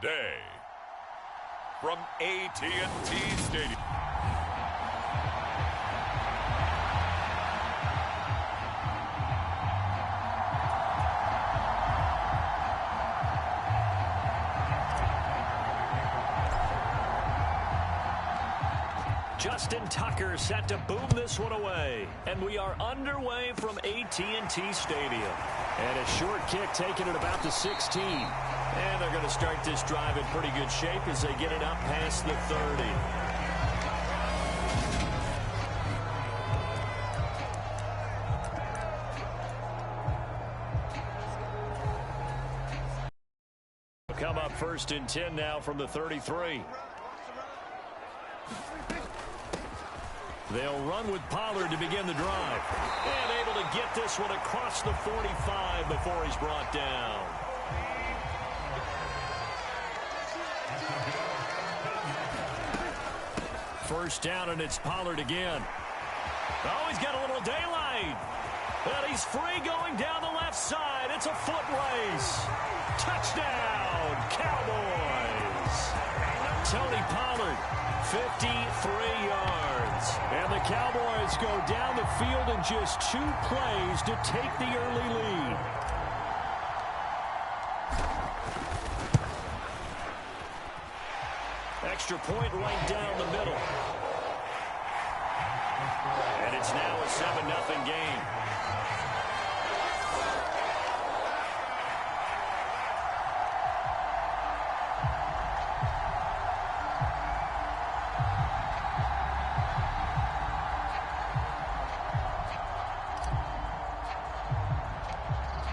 today, from AT&T Stadium. Justin Tucker set to boom this one away. And we are underway from AT&T Stadium. And a short kick taken at about the 16. And they're going to start this drive in pretty good shape as they get it up past the 30. Come up 1st and 10 now from the 33. They'll run with Pollard to begin the drive. And able to get this one across the 45 before he's brought down. First down, and it's Pollard again. Oh, he's got a little daylight. And he's free going down the left side. It's a foot race. Touchdown, Cowboys. Tony Pollard, 53 yards. And the Cowboys go down the field in just 2 plays to take the early lead. Extra point right down the middle. And it's now a 7-0 game.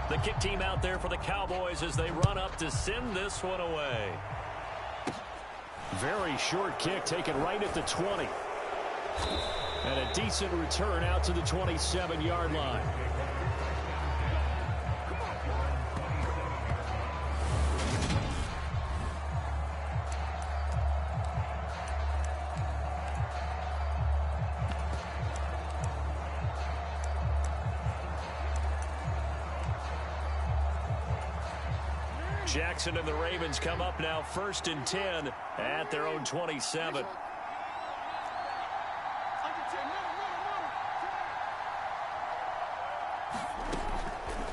The kick team out there for the Cowboys as they run up to send this one away. Very short kick taken right at the 20. And a decent return out to the 27-yard line. Jackson and the Ravens come up now 1st and 10 at their own 27.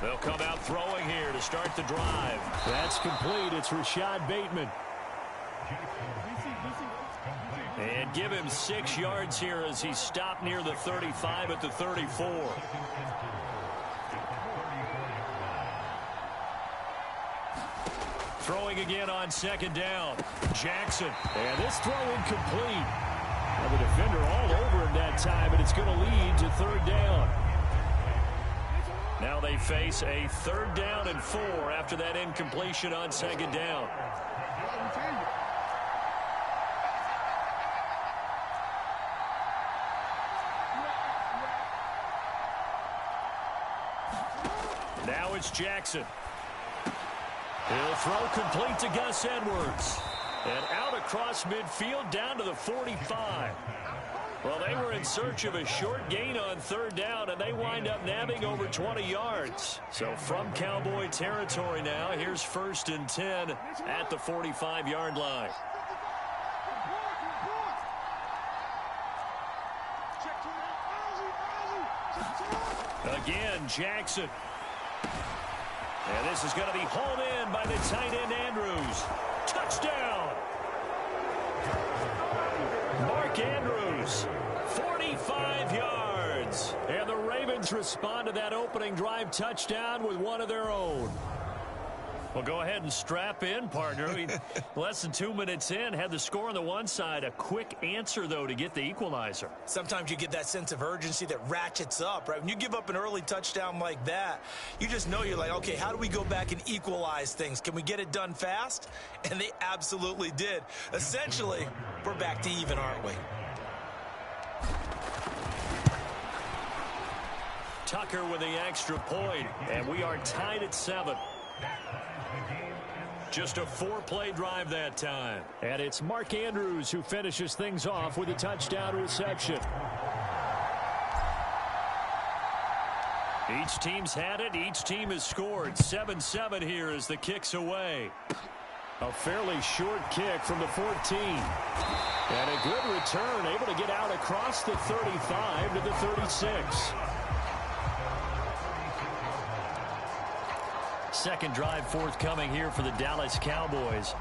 They'll come out throwing here to start the drive. That's complete. It's Rashad Bateman. And give him 6 yards here as he stopped near the 35 at the 34. Throwing again on 2nd down. Jackson. And this throw incomplete. And the defender all over him that time, and it's going to lead to 3rd down. Now they face a 3rd down and 4 after that incompletion on 2nd down. Now it's Jackson. He'll throw complete to Gus Edwards. And out across midfield down to the 45. Well, they were in search of a short gain on 3rd down, and they wind up nabbing over 20 yards. So from Cowboy territory now, here's 1st and 10 at the 45-yard line. Again, Jackson. And this is going to be hauled in by the tight end, Andrews. Touchdown! Mark Andrews, 45 yards. And the Ravens respond to that opening drive touchdown with one of their own. Well, go ahead and strap in, partner. Less than 2 minutes in, had the score on the one side. A quick answer, though, to get the equalizer. Sometimes you get that sense of urgency that ratchets up, right? When you give up an early touchdown like that, you just know you're like, okay, how do we go back and equalize things? Can we get it done fast? And they absolutely did. Essentially, we're back to even, aren't we? Tucker with the extra point, and we are tied at 7. Just a 4-play drive that time. And it's Mark Andrews who finishes things off with a touchdown reception. Each team's had it. Each team has scored. 7-7 here as the kick's away. A fairly short kick from the 14. And a good return, able to get out across the 35 to the 36. Second drive forthcoming here for the Dallas Cowboys.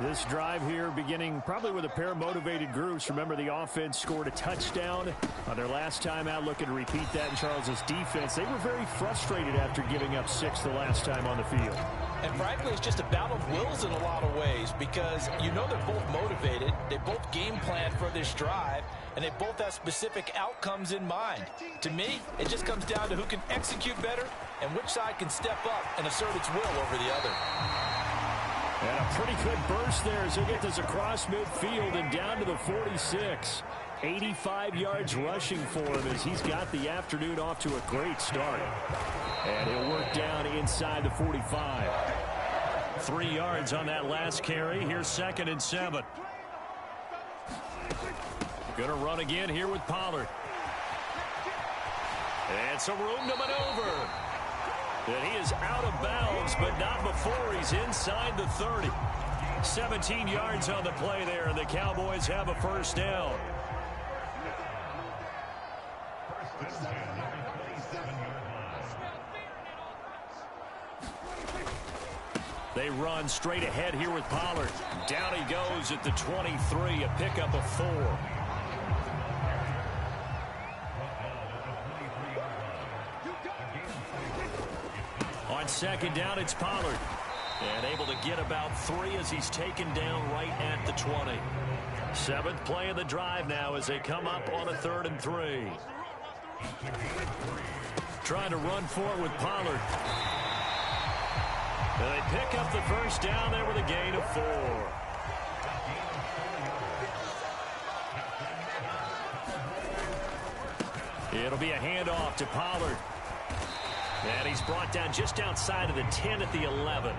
This drive here beginning probably with a pair of motivated groups. Remember, the offense scored a touchdown on their last time out, looking to repeat that in Charles's defense. They were very frustrated after giving up 6 the last time on the field. And frankly, it's just a battle of wills in a lot of ways because you know they're both motivated. They both game plan for this drive, and they both have specific outcomes in mind. To me, it just comes down to who can execute better and which side can step up and assert its will over the other. And a pretty good burst there as he'll get this across midfield and down to the 46. 85 yards rushing for him as he's got the afternoon off to a great start. And he'll work down inside the 45. 3 yards on that last carry. Here's 2nd and 7. Gonna run again here with Pollard. And some room to maneuver. And he is out of bounds, but not before he's inside the 30. 17 yards on the play there, and the Cowboys have a first down. They run straight ahead here with Pollard. Down he goes at the 23, a pickup of 4. On second down, it's Pollard. And able to get about 3 as he's taken down right at the 20. 7th play of the drive now as they come up on a 3rd and 3. Trying to run for it with Pollard. And they pick up the first down there with a gain of 4. It'll be a handoff to Pollard. And he's brought down just outside of the 10 at the 11.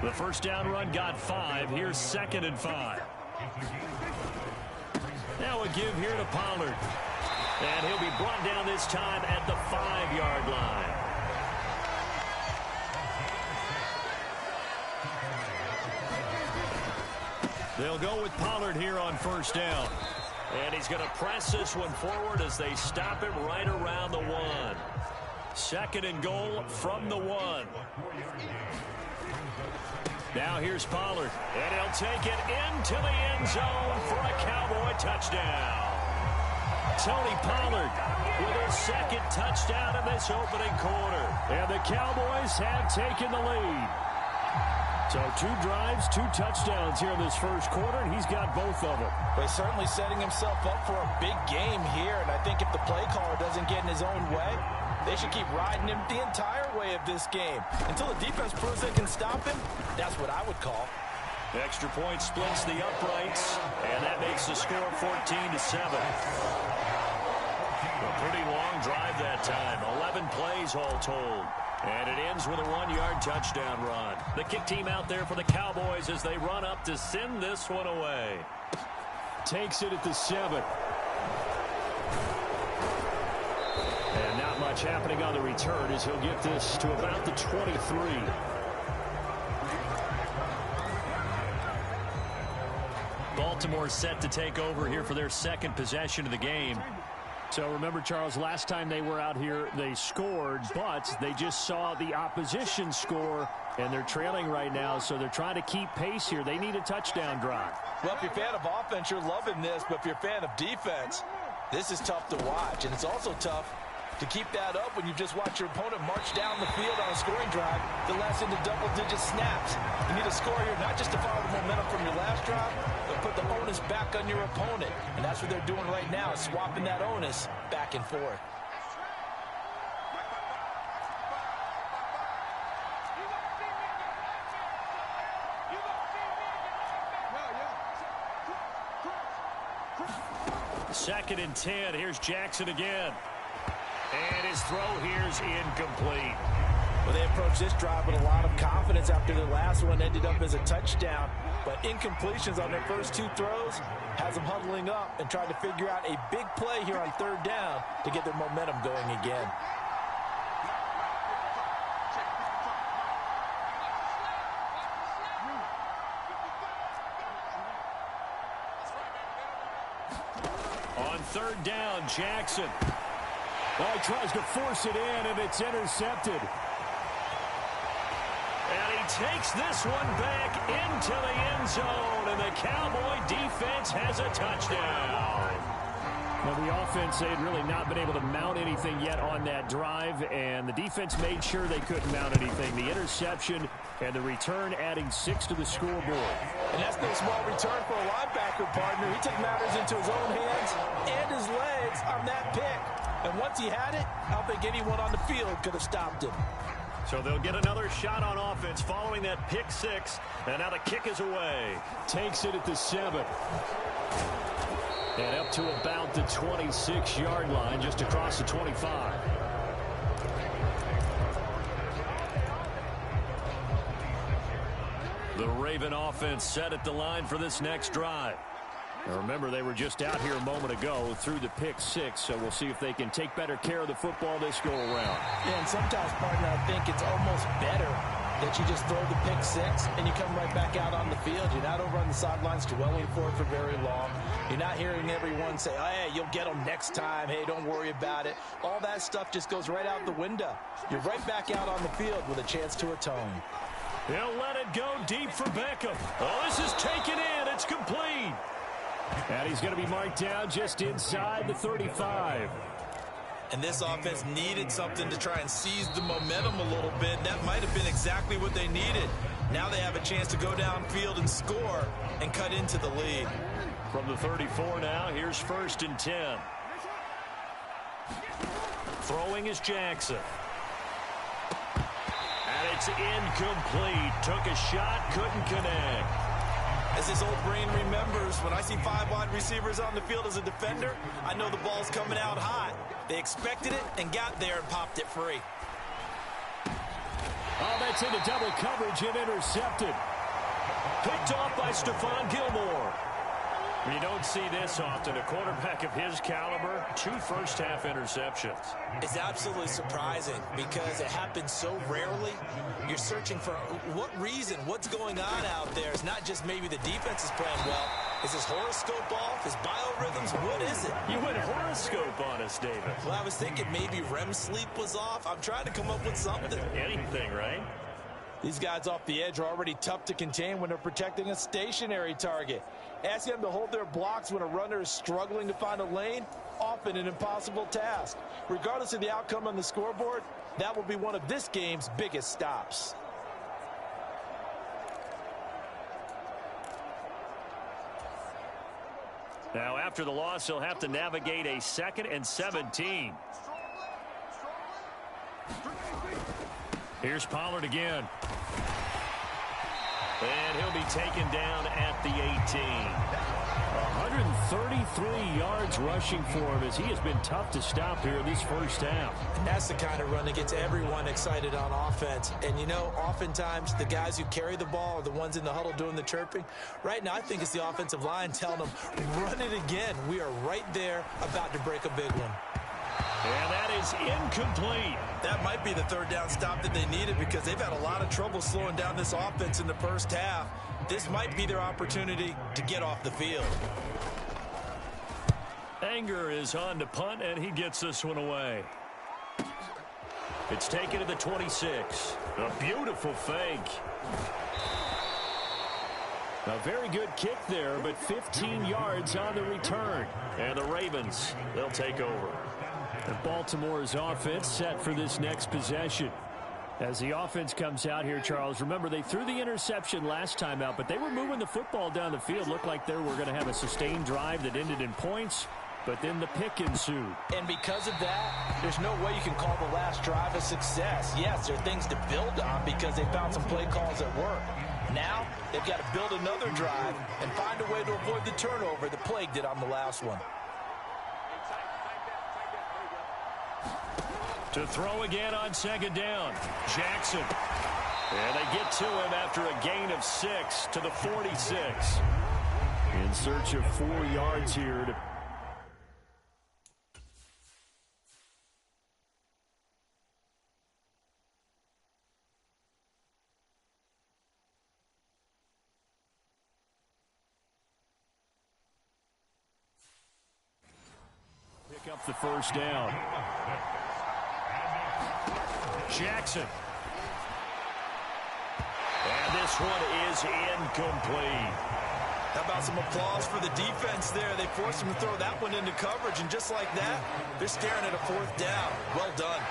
The first down run got 5. Here's 2nd and 5. Now a give here to Pollard. And he'll be brought down this time at the 5-yard line. They'll go with Pollard here on first down. And he's going to press this one forward as they stop him right around the 1. 2nd and goal from the 1. Now here's Pollard. And he'll take it into the end zone for a Cowboy touchdown. Tony Pollard with his 2nd touchdown in this opening quarter. And the Cowboys have taken the lead. So 2 drives, 2 touchdowns here in this first quarter, and he's got both of them. But he's certainly setting himself up for a big game here, and I think if the play caller doesn't get in his own way, they should keep riding him the entire way of this game. Until the defense proves they can stop him, that's what I would call. Extra point splits the uprights, and that makes the score 14-7. A pretty long drive that time, 11 plays all told. And it ends with a 1-yard touchdown run. The kick team out there for the Cowboys as they run up to send this one away. Takes it at the 7. And not much happening on the return as he'll get this to about the 23. Baltimore set to take over here for their 2nd possession of the game. So remember, Charles, last time they were out here, they scored, but they just saw the opposition score, and they're trailing right now, so they're trying to keep pace here. They need a touchdown drive. Well, if you're a fan of offense, you're loving this, but if you're a fan of defense, this is tough to watch, and it's also tough to keep that up when you just watch your opponent march down the field on a scoring drive to last into double-digit snaps. You need a score here not just to follow the momentum from your last drive, but put the onus back on your opponent. And that's what they're doing right now, swapping that onus back and forth. Second and 10. Here's Jackson again. And his throw here's incomplete. Well, they approached this drive with a lot of confidence after the last one ended up as a touchdown. But incompletions on their first 2 throws has them huddling up and trying to figure out a big play here on 3rd down to get their momentum going again. On third down, Jackson. Oh, he tries to force it in, and it's intercepted. And he takes this one back into the end zone, and the Cowboy defense has a touchdown. Well, the offense, they had really not been able to mount anything yet on that drive, and the defense made sure they couldn't mount anything. The interception and the return adding 6 to the scoreboard. And that's no small return for a linebacker, partner. He took matters into his own hands and his legs on that pick. And once he had it, I don't think anyone on the field could have stopped him. So they'll get another shot on offense following that pick 6, and now the kick is away. Takes it at the 7. And up to about the 26-yard line, just across the 25. The Raven offense set at the line for this next drive. Now remember, they were just out here a moment ago through the pick 6, so we'll see if they can take better care of the football this go-around. Yeah, and sometimes, partner, I think it's almost better that you just throw the pick 6 and you come right back out on the field. You're not over on the sidelines dwelling for it for very long. You're not hearing everyone say, oh, hey, you'll get them next time. Hey, don't worry about it. All that stuff just goes right out the window. You're right back out on the field with a chance to atone. He'll let it go deep for Beckham. Oh, this is taken in. It's complete. And he's going to be marked down just inside the 35. And this offense needed something to try and seize the momentum a little bit. That might have been exactly what they needed. Now they have a chance to go downfield and score and cut into the lead. From the 34 now, here's 1st and 10. Throwing is Jackson. And it's incomplete. Took a shot, couldn't connect. As his old brain remembers, when I see 5 wide receivers on the field as a defender, I know the ball's coming out hot. They expected it and got there and popped it free. Oh, that's into double coverage and intercepted. Picked off by Stephon Gilmore. You don't see this often. A quarterback of his caliber, 2 first-half interceptions. It's absolutely surprising because it happens so rarely. You're searching for what reason, what's going on out there. It's not just maybe the defense is playing well. Is his horoscope off? His biorhythms? What is it? You went horoscope on us, David. Well, I was thinking maybe REM sleep was off. I'm trying to come up with something. Anything, right? These guys off the edge are already tough to contain when they're protecting a stationary target. Asking them to hold their blocks when a runner is struggling to find a lane, often an impossible task. Regardless of the outcome on the scoreboard, that will be one of this game's biggest stops. Now, after the loss, he'll have to navigate a 2nd and 17. Here's Pollard again. And he'll be taken down at the 18. 133 yards rushing for him as he has been tough to stop here this first half. And that's the kind of run that gets everyone excited on offense. And, you know, oftentimes the guys who carry the ball are the ones in the huddle doing the chirping. Right now, I think it's the offensive line telling them, run it again. We are right there about to break a big one. And that is incomplete. That might be the 3rd down stop that they needed because they've had a lot of trouble slowing down this offense in the first half. This might be their opportunity to get off the field. Anger is on to punt, and he gets this one away. It's taken to the 26. A beautiful fake. A very good kick there, but 15 yards on the return. And the Ravens, they'll take over. And Baltimore's offense set for this next possession. As the offense comes out here, Charles, remember they threw the interception last time out, but they were moving the football down the field. Looked like they were going to have a sustained drive that ended in points, but then the pick ensued. And because of that, there's no way you can call the last drive a success. Yes, there are things to build on because they found some play calls that work. Now, they've got to build another drive and find a way to avoid the turnover that plagued it on the last one. To throw again on 2nd down. Jackson. And they get to him after a gain of 6 to the 46. In search of 4 yards here to up the first down. Jackson. And this one is incomplete. How about some applause for the defense there? They forced him to throw that one into coverage, and just like that, they're staring at a fourth down. Well done.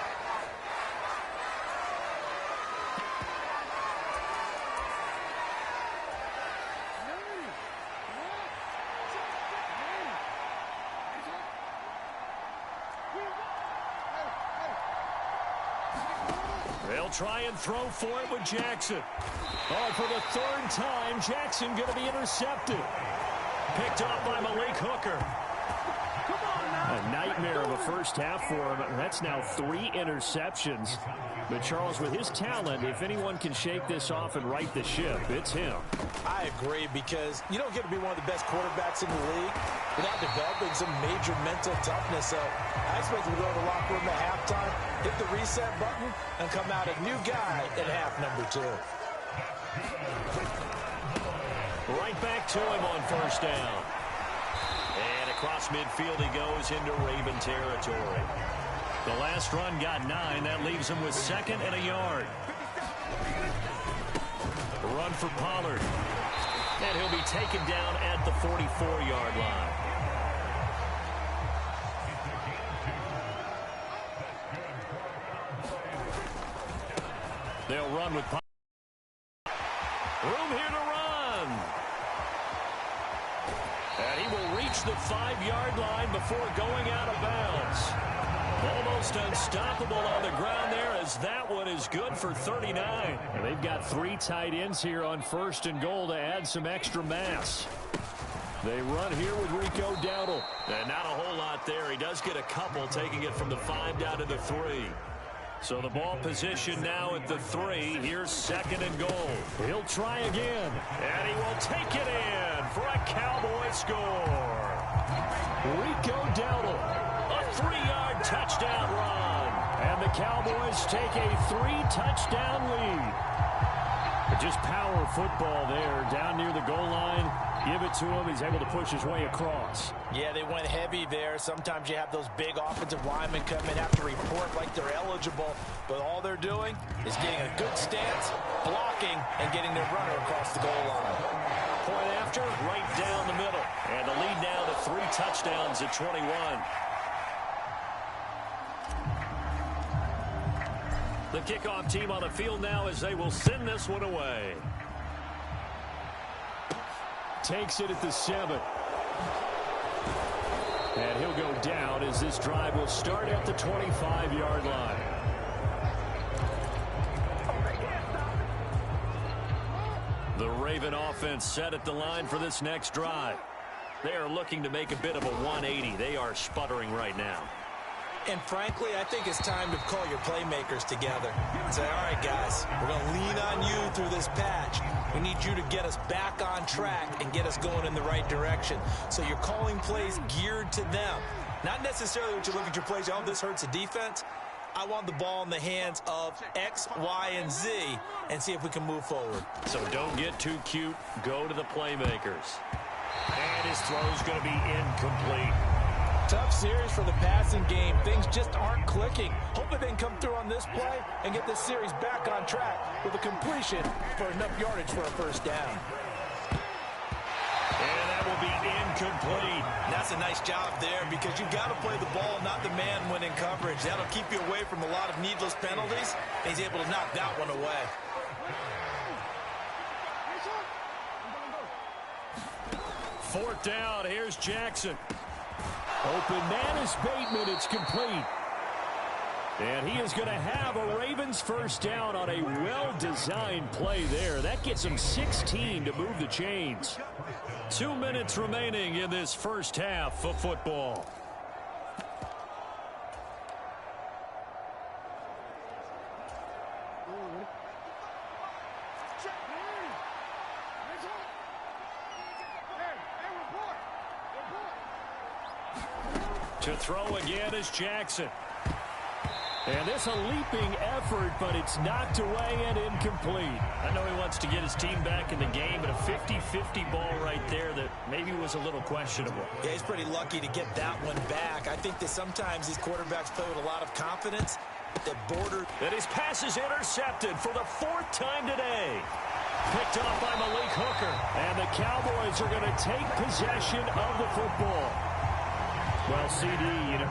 They'll try and throw for it with Jackson. Oh, for the third time, Jackson going to be intercepted. Picked off by Malik Hooker. A nightmare of a first half for him. That's now 3 interceptions. But Charles, with his talent, if anyone can shake this off and right the ship, it's him. I agree, because you don't get to be one of the best quarterbacks in the league without developing some major mental toughness. So I expect him to go to the locker room at halftime, hit the reset button, and come out a new guy at half number 2. Right back to him on first down. And across midfield he goes into Raven territory. The last run got 9. That leaves him with 2nd and a yard. Run for Pollard. And he'll be taken down at the 44-yard line. They'll run with Pollard. Room here to run. And he will reach the 5-yard line before going out of bounds. Almost unstoppable on the ground there, as that one is good for 39. And they've got 3 tight ends here on 1st and goal to add some extra mass. They run here with Rico Dowdle. And not a whole lot there. He does get a couple, taking it from the 5 down to the 3. So the ball position now at the 3. Here's 2nd and goal. He'll try again. And he will take it in for a Cowboy score. Rico Dowdle. A 3-yard touchdown run. And the Cowboys take a 3-touchdown lead. Just power football there down near the goal line. Give it to him. He's able to push his way across. Yeah, they went heavy there. Sometimes you have those big offensive linemen come in, have to report like they're eligible. But all they're doing is getting a good stance, blocking, and getting their runner across the goal line. Point after, right down the middle. And the lead now to 3 touchdowns at 21. The kickoff team on the field now as they will send this one away. Takes it at the 7. And he'll go down as this drive will start at the 25-yard line. The Raven offense set at the line for this next drive. They are looking to make a bit of a 180. They are sputtering right now. And frankly, I think it's time to call your playmakers together and say, all right, guys, we're going to lean on you through this patch. We need you to get us back on track and get us going in the right direction. So you're calling plays geared to them. Not necessarily what you look at your plays, oh, this hurts the defense. I want the ball in the hands of X, Y, and Z and see if we can move forward. So don't get too cute. Go to the playmakers. And his throw's going to be incomplete. Tough series for the passing game. Things just aren't clicking. Hopefully they can come through on this play and get this series back on track with a completion for enough yardage for a first down. And that will be incomplete. That's a nice job there, because you've got to play the ball, not the man when in coverage. That'll keep you away from a lot of needless penalties. And he's able to knock that one away. Fourth down. Here's Jackson. Open man is Bateman. It's complete. And he is going to have a Ravens first down on a well-designed play there. That gets him 16 to move the chains. 2 minutes remaining in this first half of football. To throw again is Jackson. And this a leaping effort, but it's knocked away and incomplete. I know he wants to get his team back in the game, but a 50-50 ball right there that maybe was a little questionable. Yeah, he's pretty lucky to get that one back. I think that sometimes these quarterbacks play with a lot of confidence that border. And his pass is intercepted for the 4th time today. Picked off by Malik Hooker. And the Cowboys are going to take possession of the football. Well, CD,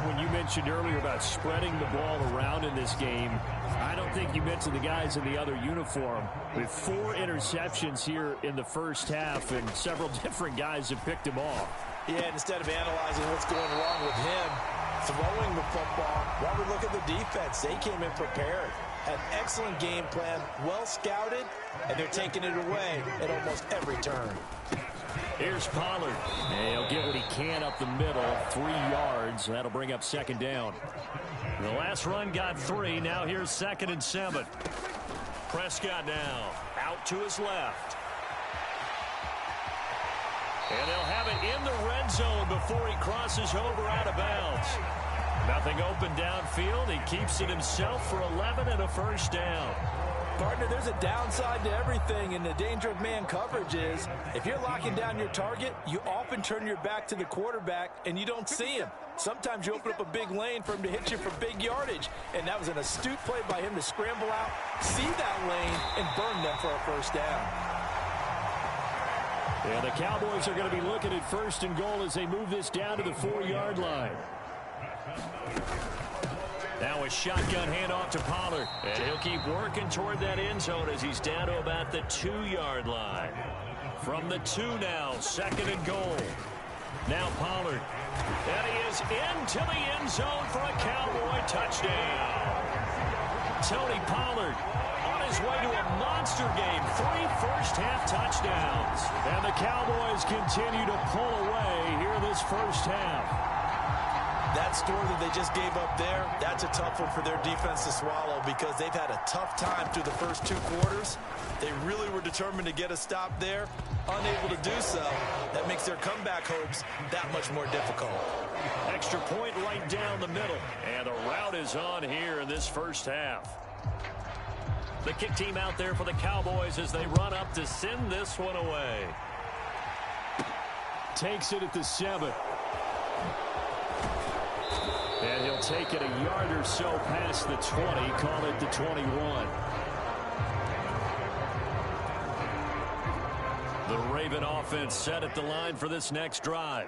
when you mentioned earlier about spreading the ball around in this game, I don't think you mentioned the guys in the other uniform. With 4 interceptions here in the first half, and several different guys have picked them off. Yeah, and instead of analyzing what's going wrong with him, throwing the football, while we look at the defense, they came in prepared. An excellent game plan, well scouted, and they're taking it away at almost every turn. Here's Pollard. And he'll get what he can up the middle, 3 yards. That'll bring up 2nd down. The last run got 3. Now here's 2nd and 7. Prescott now out to his left. And they'll have it in the red zone before he crosses over out of bounds. Nothing open downfield. He keeps it himself for 11 and a 1st down. Partner, there's a downside to everything, and the danger of man coverage is if you're locking down your target, you often turn your back to the quarterback and you don't see him. Sometimes you open up a big lane for him to hit you for big yardage, and that was an astute play by him to scramble out, see that lane, and burn them for a 1st down. Yeah, the Cowboys are going to be looking at 1st and goal as they move this down to the 4-yard line. Now a shotgun handoff to Pollard. And he'll keep working toward that end zone as he's down to about the 2-yard line. From the 2 now, 2nd and goal. Now Pollard. And he is into the end zone for a Cowboy touchdown. Tony Pollard on his way to a monster game. 3 first-half touchdowns. And the Cowboys continue to pull away here in this first half. That score that they just gave up there, that's a tough one for their defense to swallow because they've had a tough time through the first 2 quarters. They really were determined to get a stop there, unable to do so. That makes their comeback hopes that much more difficult. Extra point right down the middle. And the route is on here in this first half. The kick team out there for the Cowboys as they run up to send this one away. Takes it at the 7. And he'll take it a yard or so past the 20, call it the 21. The Raven offense set at the line for this next drive.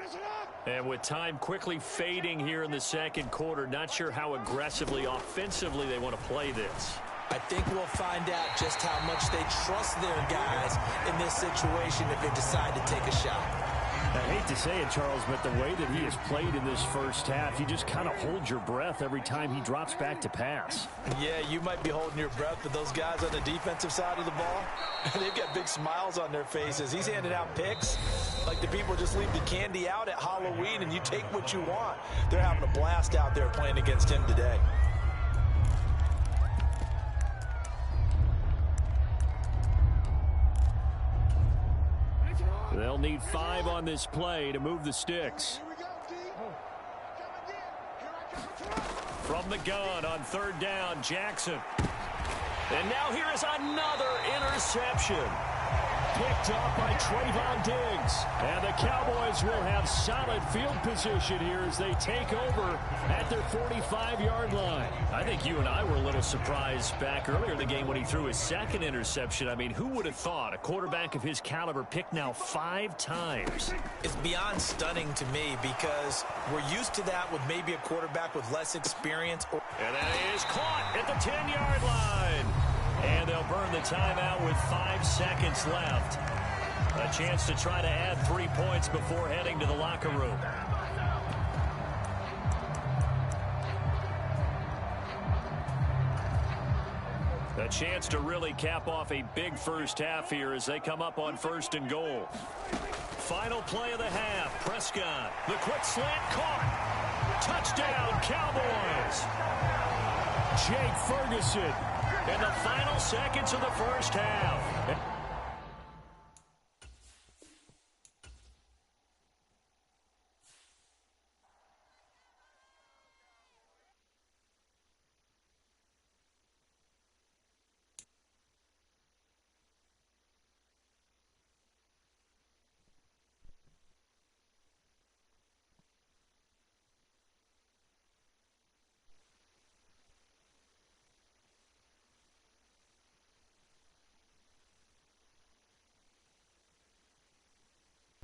And with time quickly fading here in the 2nd quarter, not sure how aggressively, offensively they want to play this. I think we'll find out just how much they trust their guys in this situation if they decide to take a shot. I hate to say it, Charles, but the way that he has played in this first half, you just kind of hold your breath every time he drops back to pass. Yeah, you might be holding your breath, but those guys on the defensive side of the ball, they've got big smiles on their faces. He's handing out picks like the people just leave the candy out at Halloween and you take what you want. They're having a blast out there playing against him today. They'll need 5 on this play to move the sticks. From the gun on 3rd down, Jackson. And now here is another interception. Picked up by Trayvon Diggs. And the Cowboys will have solid field position here as they take over at their 45-yard line. I think you and I were a little surprised back earlier in the game when he threw his 2nd interception. I mean, who would have thought a quarterback of his caliber picked now 5 times? It's beyond stunning to me because we're used to that with maybe a quarterback with less experience. And that is caught at the 10-yard line. And they'll burn the timeout with 5 seconds left. A chance to try to add 3 points before heading to the locker room. A chance to really cap off a big first half here as they come up on 1st and goal. Final play of the half. Prescott. The quick slant caught. Touchdown, Cowboys. Jake Ferguson. In the final seconds of the first half.